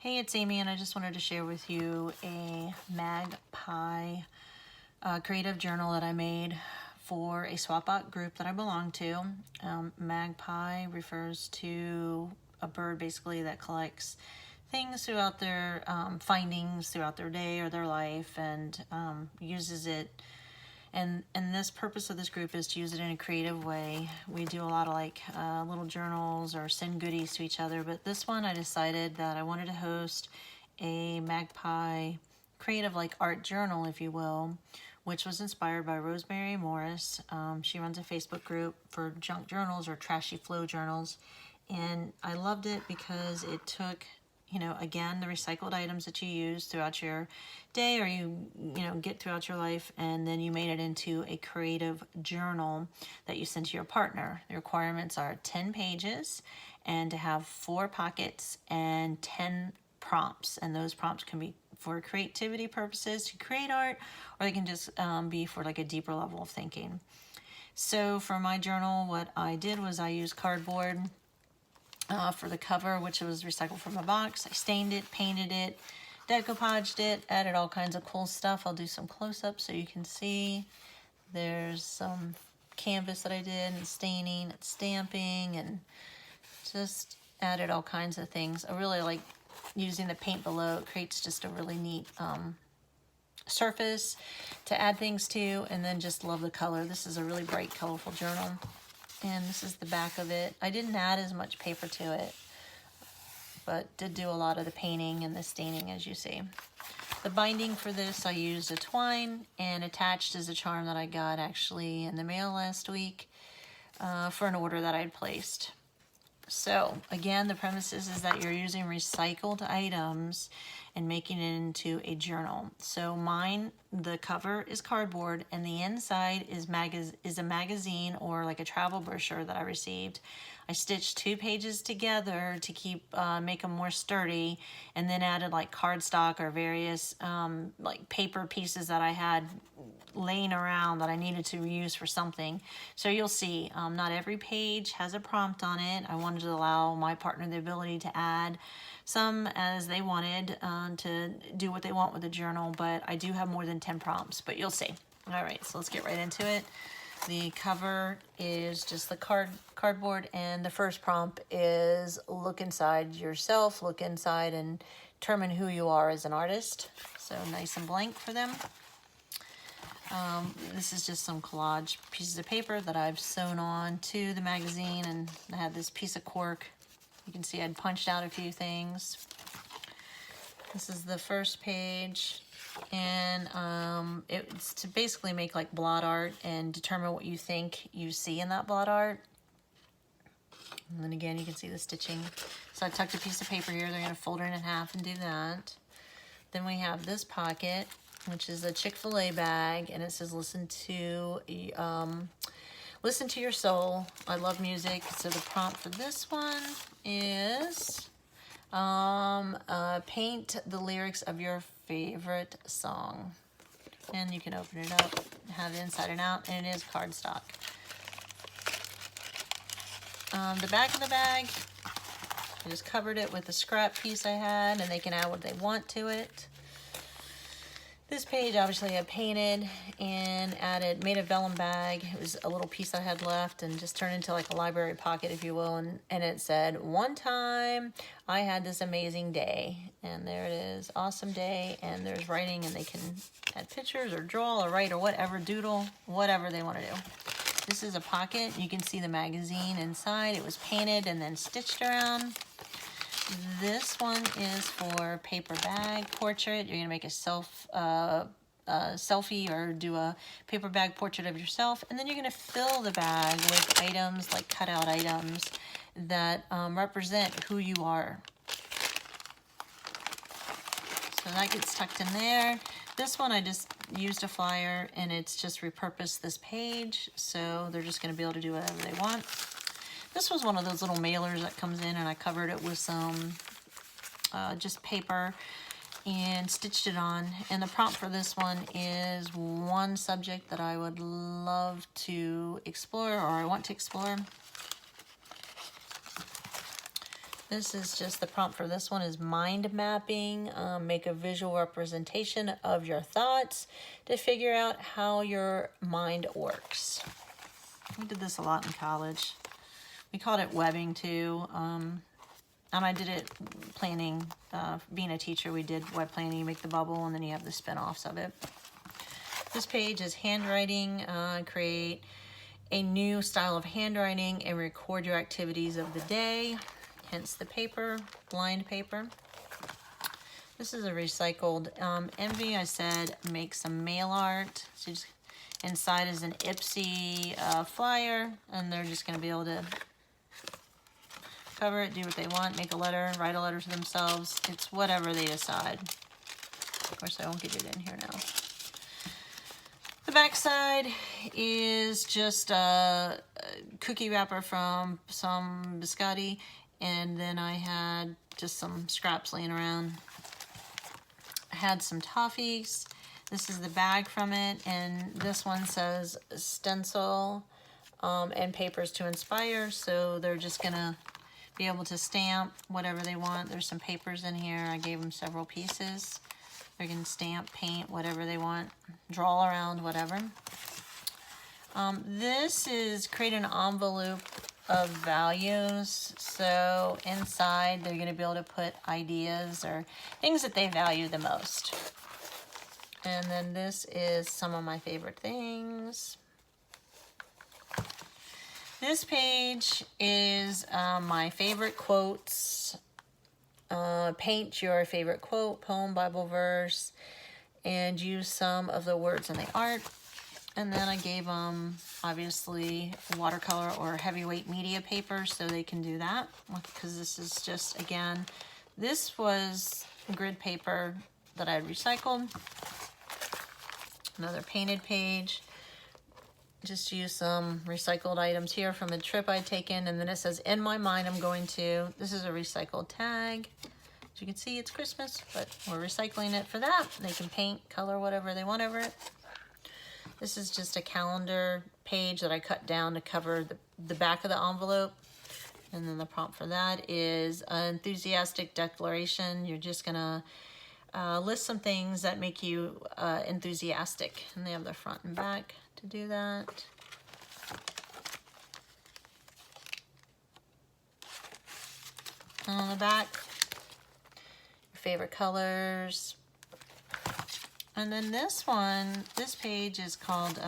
Hey, it's Amy, and I just wanted to share with you a Magpie creative journal that I made for a swap out group that I belong to. Magpie refers to a bird basically that collects things throughout their findings throughout their day or their life, and uses it. And this purpose of this group is to use it in a creative way. We do a lot of like little journals or send goodies to each other, but this one I decided that I wanted to host a Magpie creative like art journal, if you will, which was inspired by Rosemary Morris. She runs a Facebook group for junk journals or trashy flow journals, and I loved it because it took, you know, again, the recycled items that you use throughout your day or you get throughout your life, and then you made it into a creative journal that you send to your partner. The requirements are 10 pages and to have 4 pockets and 10 prompts, and those prompts can be for creativity purposes to create art, or they can just be for like a deeper level of thinking. So for my journal, what I did was I used cardboard for the cover, which was recycled from a box. I stained it, painted it, decoupaged it, added all kinds of cool stuff. I'll do some close-ups so you can see. There's some canvas that I did, and staining, and stamping, and just added all kinds of things. I really like using the paint below. It creates just a really neat surface to add things to, and then just love the color. This is a really bright, colorful journal. And this is the back of it. I didn't add as much paper to it, but did do a lot of the painting and the staining, as you see. The binding for this, I used a twine, and attached is a charm that I got actually in the mail last week for an order that I'd placed. So again, the premise is that you're using recycled items and making it into a journal. So mine, the cover is cardboard, and the inside is a magazine or like a travel brochure that I received. I stitched 2 pages together to make them more sturdy, and then added like cardstock or various like paper pieces that I had laying around that I needed to reuse for something. So you'll see, not every page has a prompt on it. I wanted to allow my partner the ability to add some as they wanted to do what they want with the journal, but I do have more than 10 prompts, but you'll see. All right, so let's get right into it. The cover is just the cardboard, and the first prompt is look inside yourself, look inside and determine who you are as an artist. So nice and blank for them. This is just some collage pieces of paper that I've sewn on to the magazine, and I had this piece of cork. You can see I'd punched out a few things. This is the first page, and it's to basically make like blot art and determine what you think you see in that blot art. And then again, you can see the stitching. So I tucked a piece of paper here. They're going to fold it in half and do that. Then we have this pocket, which is a Chick-fil-A bag, and it says listen to your soul. I love music, so the prompt for this one is paint the lyrics of your favorite song. And you can open it up, have it inside and out, and it is cardstock. The back of the bag, I just covered it with a scrap piece I had, and they can add what they want to it. This page, obviously, I painted and made a vellum bag. It was a little piece I had left, and just turned into like a library pocket, if you will. And it said, one time I had this amazing day. And there it is, awesome day. And there's writing, and they can add pictures or draw or write or whatever, doodle, whatever they want to do. This is a pocket. You can see the magazine inside. It was painted and then stitched around. This one is for paper bag portrait. You're gonna make a selfie or do a paper bag portrait of yourself, and then you're gonna fill the bag with items like cutout items that represent who you are. So that gets tucked in there. This one I just used a flyer, and it's just repurposed this page, so they're just gonna be able to do whatever they want. This was one of those little mailers that comes in, and I covered it with some just paper and stitched it on. And the prompt for this one is one subject that I would love to explore, or I want to explore. This is just the prompt for this one is mind mapping. Make a visual representation of your thoughts to figure out how your mind works. We did this a lot in college. We called it webbing too. And I did it planning. Being a teacher, we did web planning. You make the bubble and then you have the spin-offs of it. This page is handwriting. Create a new style of handwriting and record your activities of the day. Hence the paper, blind paper. This is a recycled Envy. I said make some mail art. So just, inside is an Ipsy flyer, and they're just going to be able to cover it, do what they want, make a letter, write a letter to themselves. It's whatever they decide. Of course, I won't get it in here now. The back side is just a cookie wrapper from some biscotti, and then I had just some scraps laying around. I had some toffees. This is the bag from it, and this one says stencil and papers to inspire, so they're just gonna be able to stamp whatever they want. There's some papers in here. I gave them several pieces. They can stamp, paint, whatever they want, draw around, whatever. This is create an envelope of values. So inside, they're going to be able to put ideas or things that they value the most. And then this is some of my favorite things. This page is my favorite quotes. Paint your favorite quote, poem, Bible verse, and use some of the words in the art. And then I gave them, obviously, watercolor or heavyweight media paper so they can do that. Because this is just, again, this was grid paper that I had recycled. Another painted page. Just use some recycled items here from a trip I'd taken. And then it says, in my mind, I'm going to. This is a recycled tag. As you can see, it's Christmas, but we're recycling it for that. They can paint, color, whatever they want over it. This is just a calendar page that I cut down to cover the back of the envelope. And then the prompt for that is an enthusiastic declaration. You're just gonna list some things that make you enthusiastic. And they have the front and back to do that. And on the back, your favorite colors. And then this one, this page is called,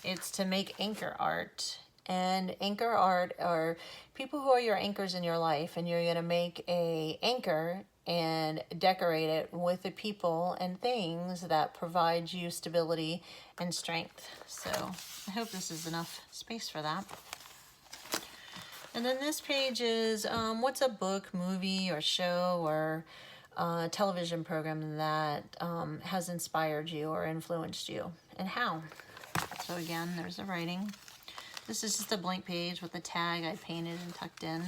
it's to make anchor art. And anchor art are people who are your anchors in your life, and you're gonna make a anchor and decorate it with the people and things that provide you stability and strength. So I hope this is enough space for that. And then this page is what's a book, movie, or show, or television program that has inspired you or influenced you, and how. So again, there's the writing. This is just a blank page with a tag I painted and tucked in.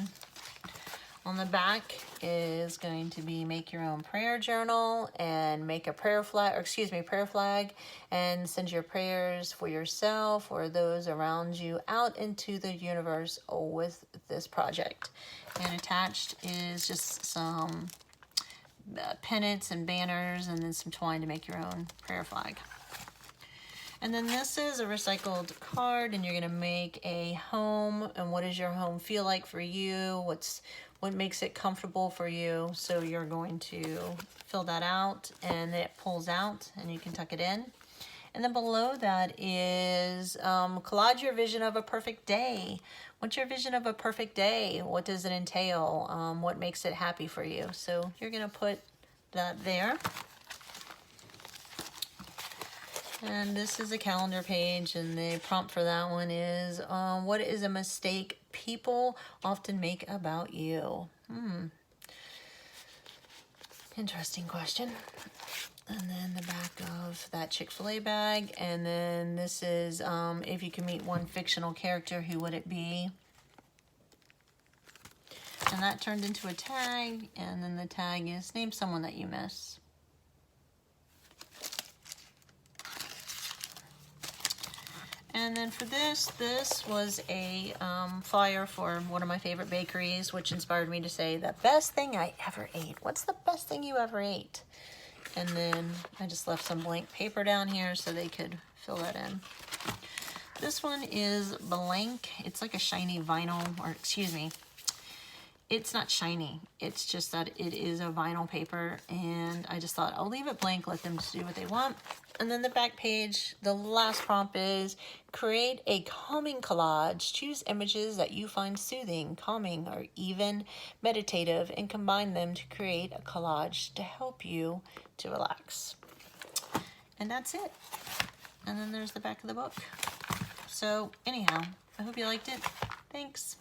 On the back is going to be make your own prayer journal and make a prayer flag, and send your prayers for yourself or those around you out into the universe with this project. And attached is just some pennants and banners, and then some twine to make your own prayer flag. And then this is a recycled card, and you're going to make a home. And what does your home feel like for you? What makes it comfortable for you? So you're going to fill that out, and it pulls out, and you can tuck it in. And then below that is collage your vision of a perfect day. What's your vision of a perfect day? What does it entail? What makes it happy for you? So you're going to put that there. And this is a calendar page, and the prompt for that one is, what is a mistake people often make about you? Interesting question. And then the back of that Chick-fil-A bag. And then this is, if you could meet one fictional character, who would it be? And that turned into a tag. And then the tag is, name someone that you miss. And then for this was a flyer for one of my favorite bakeries, which inspired me to say, the best thing I ever ate. What's the best thing you ever ate? And then I just left some blank paper down here so they could fill that in. This one is blank. It's like a shiny vinyl, or excuse me, it's not shiny. It's just that it is a vinyl paper, and I just thought I'll leave it blank, let them do what they want. And then the back page, the last prompt is create a calming collage. Choose images that you find soothing, calming, or even meditative, and combine them to create a collage to help you to relax. And that's it. And then there's the back of the book. So anyhow, I hope you liked it. Thanks.